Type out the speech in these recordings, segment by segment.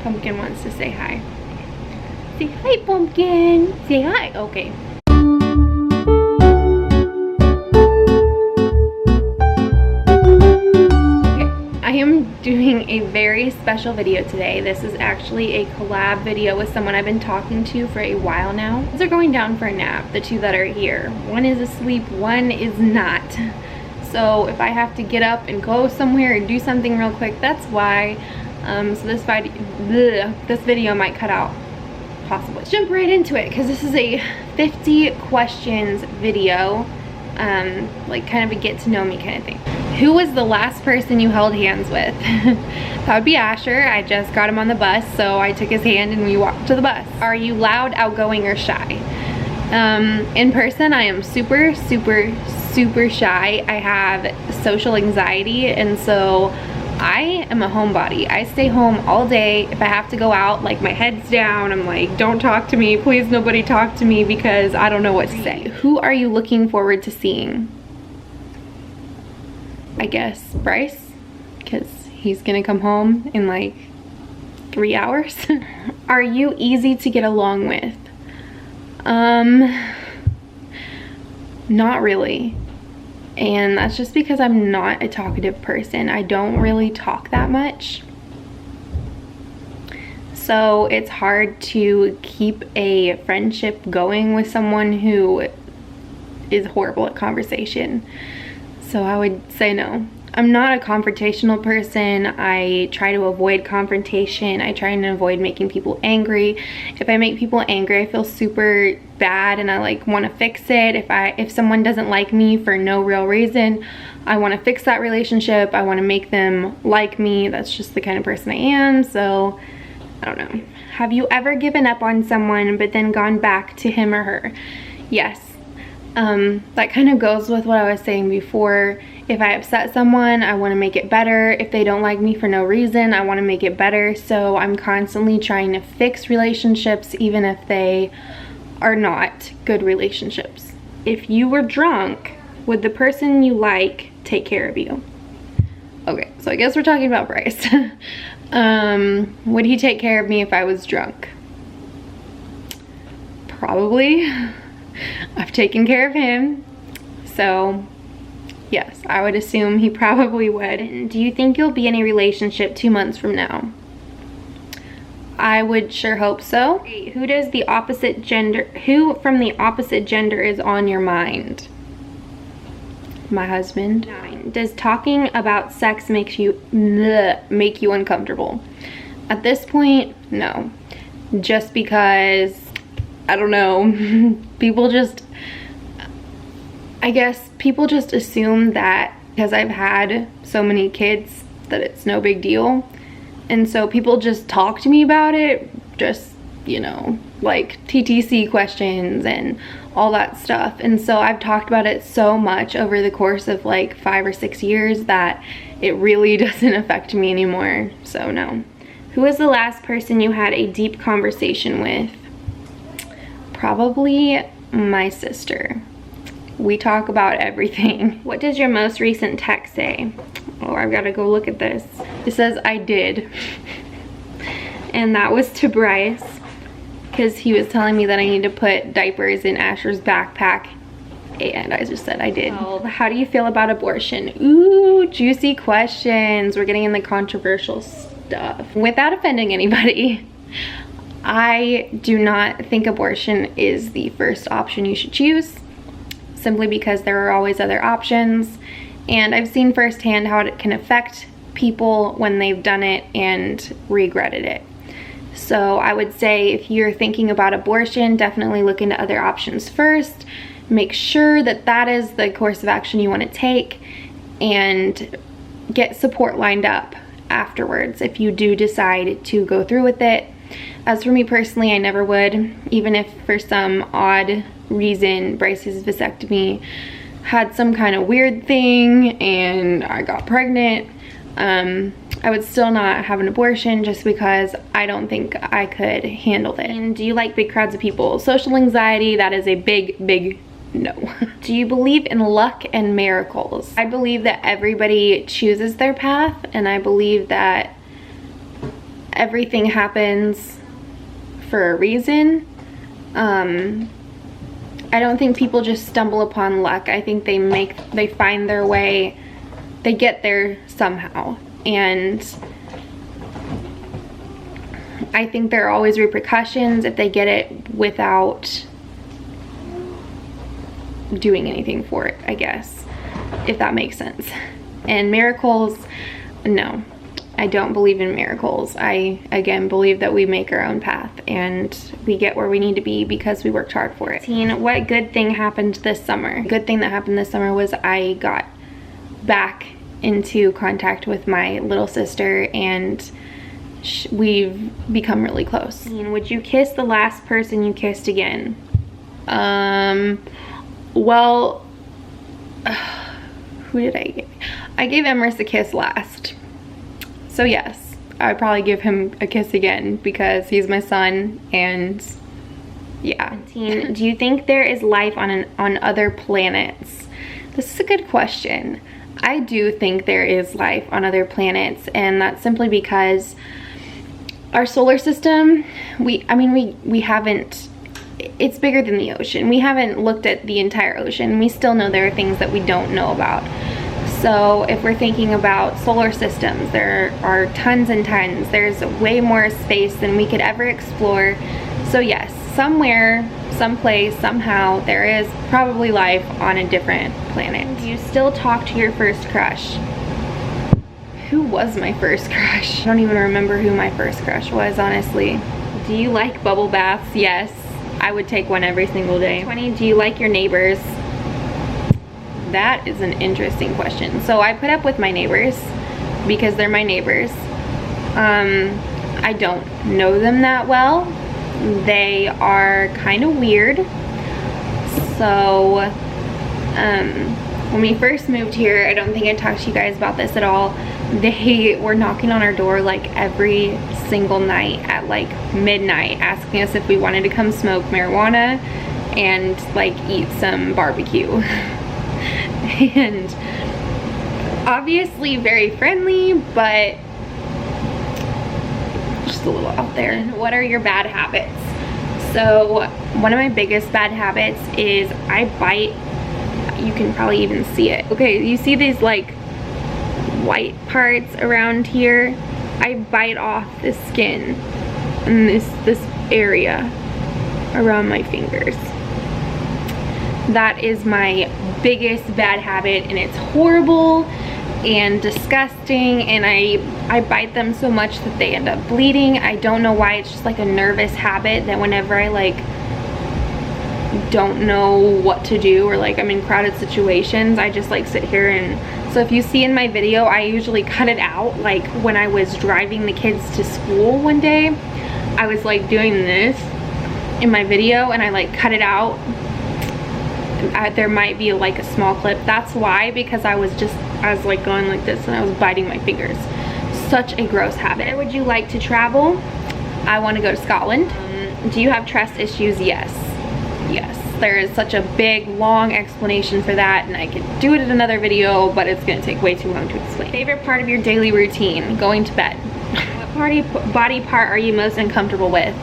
Pumpkin wants to say hi. Say hi, Pumpkin. Say hi. Okay. I am doing a very special video today. This is actually a collab video with someone I've been talking to for a while now. They're going down for a nap, the two that are here. One is asleep, one is not. So if I have to get up and go somewhere and do something real quick, that's why. So this video might cut out, possibly. Let's jump right into it, because this is a 50 questions video. Like kind of a get to know me kind of thing. Who was the last person you held hands with? That would be Asher. I just got him on the bus, so I took his hand and we walked to the bus. Are you loud, outgoing, or shy? In person, I am super shy. I have social anxiety, and so I am a homebody. I stay home all day. If I have to go out, like my head's down, I'm like, don't talk to me, please nobody talk to me, because I don't know what to say. Who are you looking forward to seeing? I guess Bryce, because he's gonna come home in like 3 hours. Are you easy to get along with? Not really. And that's just because I'm not a talkative person. I don't really talk that much. So it's hard to keep a friendship going with someone who is horrible at conversation. So I would say no. I'm not a confrontational person. I try to avoid confrontation. I try and avoid making people angry. If I make people angry, I feel super bad and I like want to fix it. If someone doesn't like me for no real reason, I want to fix that relationship. I want to make them like me. That's just the kind of person I am. So I don't know. Have you ever given up on someone but then gone back to him or her? Yes. That kind of goes with what I was saying before. If I upset someone, I want to make it better. If they don't like me for no reason, I want to make it better. So I'm constantly trying to fix relationships, even if they are not good relationships. If you were drunk, would the person you like take care of you? Okay, so I guess we're talking about Bryce. Would he take care of me if I was drunk? Probably. I've taken care of him, so yes, I would assume he probably would. Do you think you'll be in a relationship 2 months from now? I would sure hope so. Who from the opposite gender is on your mind? My husband. 9. Does talking about sex make you uncomfortable? At this point, no. Just because, I don't know, I guess people just assume that because I've had so many kids that it's no big deal. And so people just talk to me about it, just, you know, like TTC questions and all that stuff. And so I've talked about it so much over the course of like 5 or 6 years that it really doesn't affect me anymore. So no. Who was the last person you had a deep conversation with? Probably my sister. We talk about everything. What does your most recent text say? Oh, I've got to go look at this. It says I did. And that was to Bryce, because he was telling me that I need to put diapers in Asher's backpack. And I just said I did. How do you feel about abortion? Ooh, juicy questions. We're getting in the controversial stuff. Without offending anybody, I do not think abortion is the first option you should choose, simply because there are always other options. And I've seen firsthand how it can affect people when they've done it and regretted it. So I would say if you're thinking about abortion, definitely look into other options first. Make sure that that is the course of action you want to take, and get support lined up afterwards if you do decide to go through with it. As for me personally, I never would, even if for some odd reason Bryce's vasectomy had some kind of weird thing and I got pregnant. I would still not have an abortion just because I don't think I could handle it. And do you like big crowds of people? Social anxiety, that is a big no. Do you believe in luck and miracles? I believe that everybody chooses their path, and I believe that everything happens for a reason. I don't think people just stumble upon luck. I think they find their way, they get there somehow. And I think there are always repercussions if they get it without doing anything for it, I guess, if that makes sense. And miracles, no, I don't believe in miracles. I, again, believe that we make our own path and we get where we need to be because we worked hard for it. What good thing happened this summer? Good thing that happened this summer was I got back into contact with my little sister, and we've become really close. Would you kiss the last person you kissed again? Well, who did I give? I gave Emrys a kiss last. So yes, I'd probably give him a kiss again because he's my son, and yeah. Do you think there is life on other planets? This is a good question. I do think there is life on other planets, and that's simply because our solar system, we haven't, it's bigger than the ocean. We haven't looked at the entire ocean. We still know there are things that we don't know about. So if we're thinking about solar systems, there are tons and tons. There's way more space than we could ever explore. So yes, somewhere, someplace, somehow, there is probably life on a different planet. Do you still talk to your first crush? Who was my first crush? I don't even remember who my first crush was, honestly. Do you like bubble baths? Yes, I would take one every single day. 20, do you like your neighbors? That is an interesting question. So I put up with my neighbors because they're my neighbors. I don't know them that well. They are kind of weird. So when we first moved here, I don't think I talked to you guys about this at all. They were knocking on our door like every single night at like midnight, asking us if we wanted to come smoke marijuana and like eat some barbecue. And obviously very friendly, but just a little out there. What are your bad habits? So one of my biggest bad habits is I bite. You can probably even see it. Okay, you see these like white parts around here? I bite off the skin in this area around my fingers. That is my biggest bad habit, and it's horrible and disgusting, and I bite them so much that they end up bleeding. I don't know why. It's just like a nervous habit that whenever I like don't know what to do, or like I'm in crowded situations, I just like sit here. And so if you see in my video, I usually cut it out. Like when I was driving the kids to school one day, I was like doing this in my video and I like cut it out. There might be like a small clip. That's why, because I was like going like this and I was biting my fingers. Such a gross habit. Where would you like to travel? I want to go to Scotland. Do you have trust issues? Yes. Yes. There is such a big, long explanation for that, and I could do it in another video, but it's going to take way too long to explain. Favorite part of your daily routine? Going to bed. What body part are you most uncomfortable with?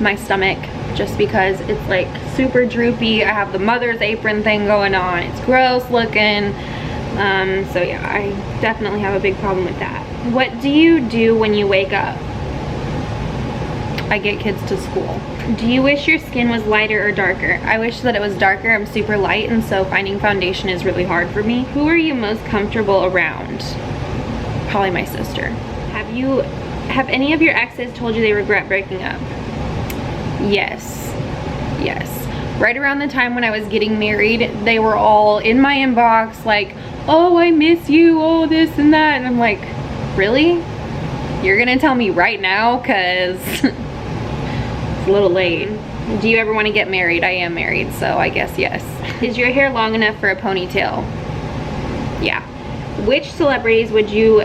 My stomach. Just because it's like super droopy. I have the mother's apron thing going on. It's gross looking. So yeah, I definitely have a big problem with that. What do you do when you wake up? I get kids to school. Do you wish your skin was lighter or darker? I wish that it was darker. I'm super light, and so finding foundation is really hard for me. Who are you most comfortable around? Probably my sister. Have any of your exes told you they regret breaking up? Yes. Yes. Right around the time when I was getting married, they were all in my inbox like, oh, I miss you, oh, this and that. And I'm like, really? You're gonna tell me right now? Cause it's a little late. Do you ever want to get married? I am married, so I guess yes. Is your hair long enough for a ponytail? Yeah. Which celebrities would you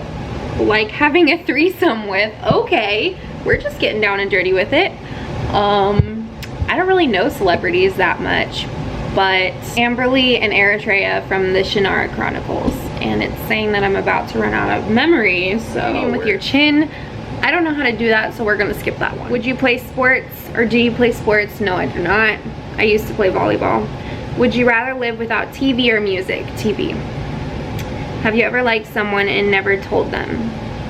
like having a threesome with? Okay, we're just getting down and dirty with it. I don't really know celebrities that much, but Amberly and Eritrea from the Shannara Chronicles, and it's saying that I'm about to run out of memories. So with your chin, I don't know how to do that, so we're gonna skip that one. Would you play sports, or do you play sports? No, I do not. I used to play volleyball. Would you rather live without TV or music? TV. Have you ever liked someone and never told them?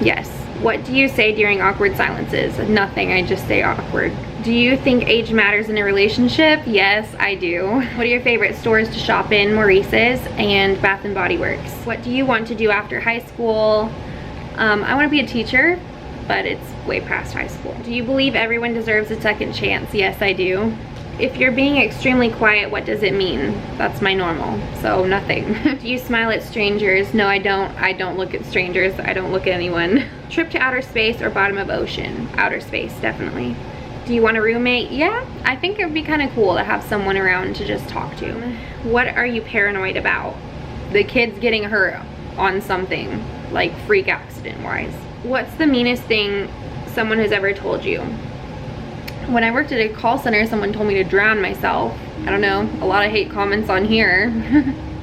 Yes. What do you say during awkward silences? Nothing, I just stay awkward. Do you think age matters in a relationship? Yes, I do. What are your favorite stores to shop in? Maurice's and Bath and Body Works. What do you want to do after high school? I want to be a teacher, but it's way past high school. Do you believe everyone deserves a second chance? Yes, I do. If you're being extremely quiet, what does it mean? That's my normal, so nothing. Do you smile at strangers? No, I don't. I don't look at strangers. I don't look at anyone. Trip to outer space or bottom of ocean? Outer space, definitely. Do you want a roommate? Yeah, I think it would be kind of cool to have someone around to just talk to. What are you paranoid about? The kids getting hurt on something, like freak accident wise. What's the meanest thing someone has ever told you? When I worked at a call center, someone told me to drown myself. I don't know, a lot of hate comments on here.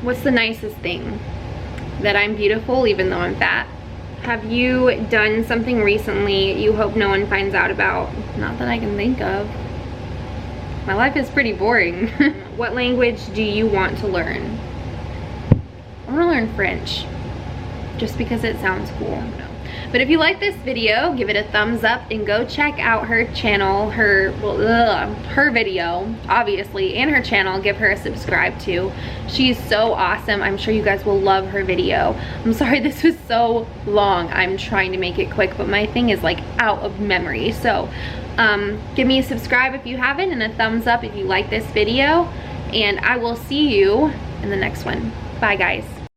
What's the nicest thing? That I'm beautiful even though I'm fat. Have you done something recently you hope no one finds out about? Not that I can think of. My life is pretty boring. What language do you want to learn? I want to learn French, just because it sounds cool. But if you like this video, give it a thumbs up and go check out her channel, her video, obviously, and her channel. Give her a subscribe too. She's so awesome. I'm sure you guys will love her video. I'm sorry this was so long. I'm trying to make it quick, but my thing is like out of memory. So give me a subscribe if you haven't, and a thumbs up if you like this video, and I will see you in the next one. Bye guys.